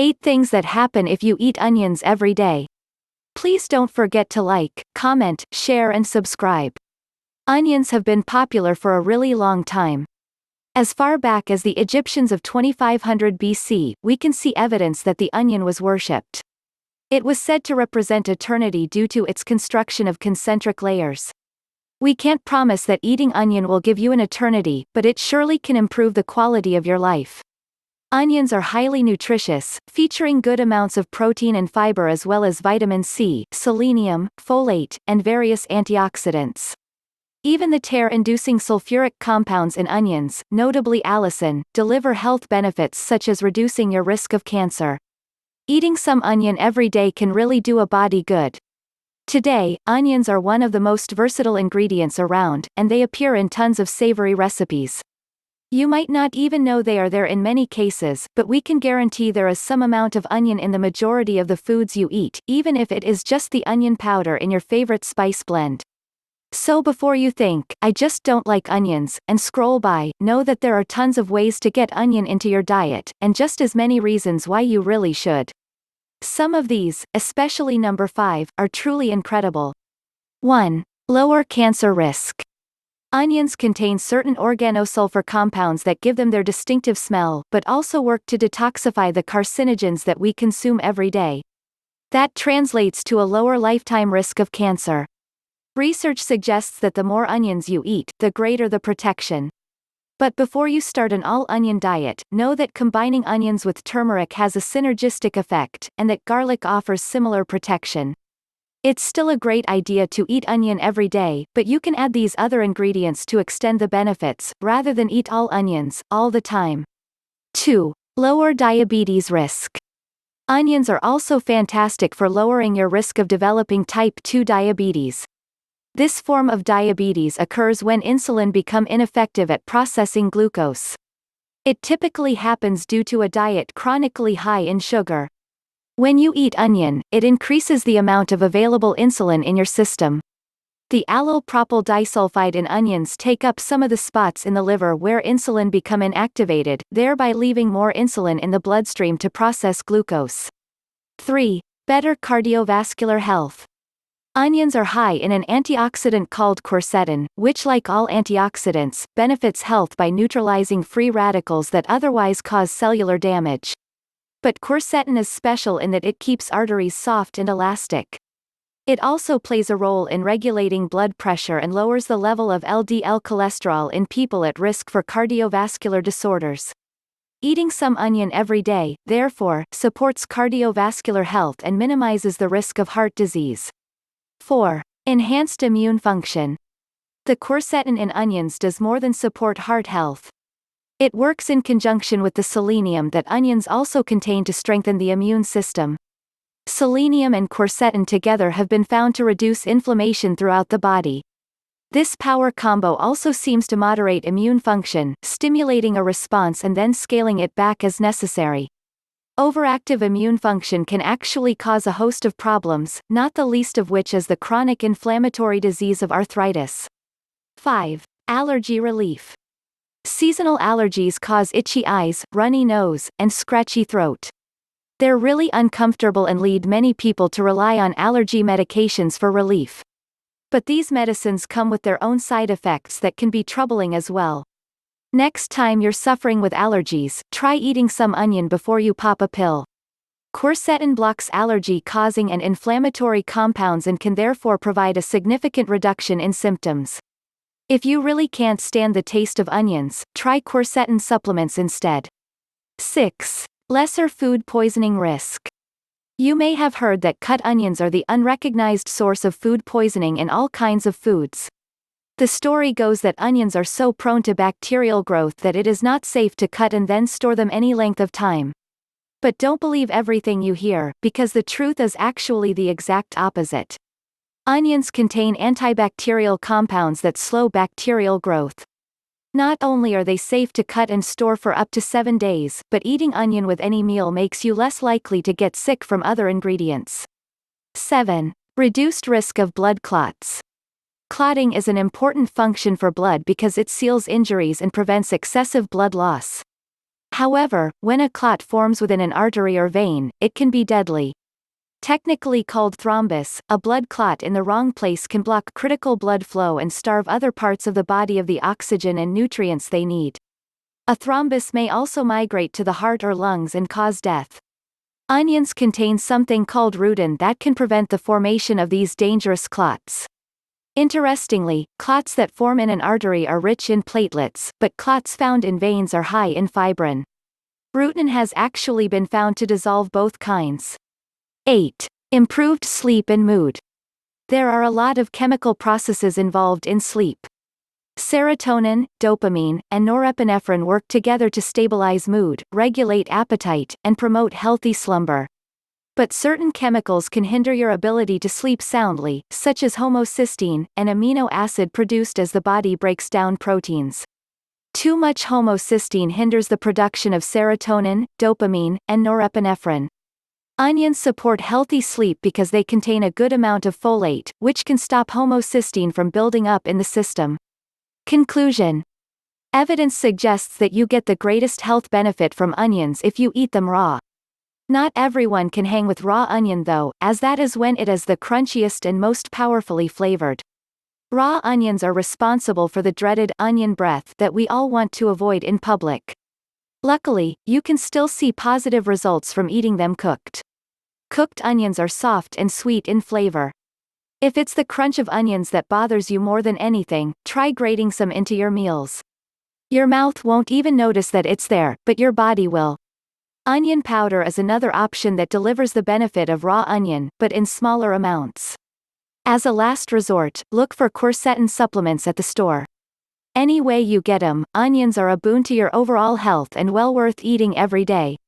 8 things that happen if you eat onions every day. Please don't forget to like, comment, share and subscribe. Onions have been popular for a really long time. As far back as the Egyptians of 2500 BC, we can see evidence that the onion was worshipped. It was said to represent eternity due to its construction of concentric layers. We can't promise that eating onion will give you an eternity, but it surely can improve the quality of your life. Onions are highly nutritious, featuring good amounts of protein and fiber as well as vitamin C, selenium, folate, and various antioxidants. Even the tear-inducing sulfuric compounds in onions, notably allicin, deliver health benefits such as reducing your risk of cancer. Eating some onion every day can really do a body good. Today, onions are one of the most versatile ingredients around, and they appear in tons of savory recipes. You might not even know they are there in many cases, but we can guarantee there is some amount of onion in the majority of the foods you eat, even if it is just the onion powder in your favorite spice blend. So before you think, "I just don't like onions," and scroll by, know that there are tons of ways to get onion into your diet, and just as many reasons why you really should. Some of these, especially number 5, are truly incredible. 1. Lower cancer risk. Onions contain certain organosulfur compounds that give them their distinctive smell, but also work to detoxify the carcinogens that we consume every day. That translates to a lower lifetime risk of cancer. Research suggests that the more onions you eat, the greater the protection. But before you start an all-onion diet, know that combining onions with turmeric has a synergistic effect, and that garlic offers similar protection. It's still a great idea to eat onion every day, but you can add these other ingredients to extend the benefits, rather than eat all onions, all the time. 2. Lower diabetes risk. Onions are also fantastic for lowering your risk of developing type 2 diabetes. This form of diabetes occurs when insulin becomes ineffective at processing glucose. It typically happens due to a diet chronically high in sugar. When you eat onion, it increases the amount of available insulin in your system. The allyl propyl disulfide in onions take up some of the spots in the liver where insulin become inactivated, thereby leaving more insulin in the bloodstream to process glucose. 3. Better cardiovascular health. Onions are high in an antioxidant called quercetin, which like all antioxidants, benefits health by neutralizing free radicals that otherwise cause cellular damage. But quercetin is special in that it keeps arteries soft and elastic. It also plays a role in regulating blood pressure and lowers the level of LDL cholesterol in people at risk for cardiovascular disorders. Eating some onion every day, therefore, supports cardiovascular health and minimizes the risk of heart disease. 4. Enhanced immune function. The quercetin in onions does more than support heart health. It works in conjunction with the selenium that onions also contain to strengthen the immune system. Selenium and quercetin together have been found to reduce inflammation throughout the body. This power combo also seems to moderate immune function, stimulating a response and then scaling it back as necessary. Overactive immune function can actually cause a host of problems, not the least of which is the chronic inflammatory disease of arthritis. 5. Allergy relief. Seasonal allergies cause itchy eyes, runny nose, and scratchy throat. They're really uncomfortable and lead many people to rely on allergy medications for relief. But these medicines come with their own side effects that can be troubling as well. Next time you're suffering with allergies, try eating some onion before you pop a pill. Quercetin blocks allergy-causing and inflammatory compounds and can therefore provide a significant reduction in symptoms. If you really can't stand the taste of onions, try quercetin supplements instead. 6. Lesser food poisoning risk. You may have heard that cut onions are the unrecognized source of food poisoning in all kinds of foods. The story goes that onions are so prone to bacterial growth that it is not safe to cut and then store them any length of time. But don't believe everything you hear, because the truth is actually the exact opposite. Onions contain antibacterial compounds that slow bacterial growth. Not only are they safe to cut and store for up to 7 days, but eating onion with any meal makes you less likely to get sick from other ingredients. 7. Reduced risk of blood clots. Clotting is an important function for blood because it seals injuries and prevents excessive blood loss. However, when a clot forms within an artery or vein, it can be deadly. Technically called thrombus, a blood clot in the wrong place can block critical blood flow and starve other parts of the body of the oxygen and nutrients they need. A thrombus may also migrate to the heart or lungs and cause death. Onions contain something called rutin that can prevent the formation of these dangerous clots. Interestingly, clots that form in an artery are rich in platelets, but clots found in veins are high in fibrin. Rutin has actually been found to dissolve both kinds. 8. Improved sleep and mood. There are a lot of chemical processes involved in sleep. Serotonin, dopamine, and norepinephrine work together to stabilize mood, regulate appetite, and promote healthy slumber. But certain chemicals can hinder your ability to sleep soundly, such as homocysteine, an amino acid produced as the body breaks down proteins. Too much homocysteine hinders the production of serotonin, dopamine, and norepinephrine. Onions support healthy sleep because they contain a good amount of folate, which can stop homocysteine from building up in the system. Conclusion. Evidence suggests that you get the greatest health benefit from onions if you eat them raw. Not everyone can hang with raw onion though, as that is when it is the crunchiest and most powerfully flavored. Raw onions are responsible for the dreaded onion breath that we all want to avoid in public. Luckily, you can still see positive results from eating them cooked. Cooked onions are soft and sweet in flavor. If it's the crunch of onions that bothers you more than anything, try grating some into your meals. Your mouth won't even notice that it's there, but your body will. Onion powder is another option that delivers the benefit of raw onion, but in smaller amounts. As a last resort, look for quercetin supplements at the store. Any way you get 'em, onions are a boon to your overall health and well worth eating every day.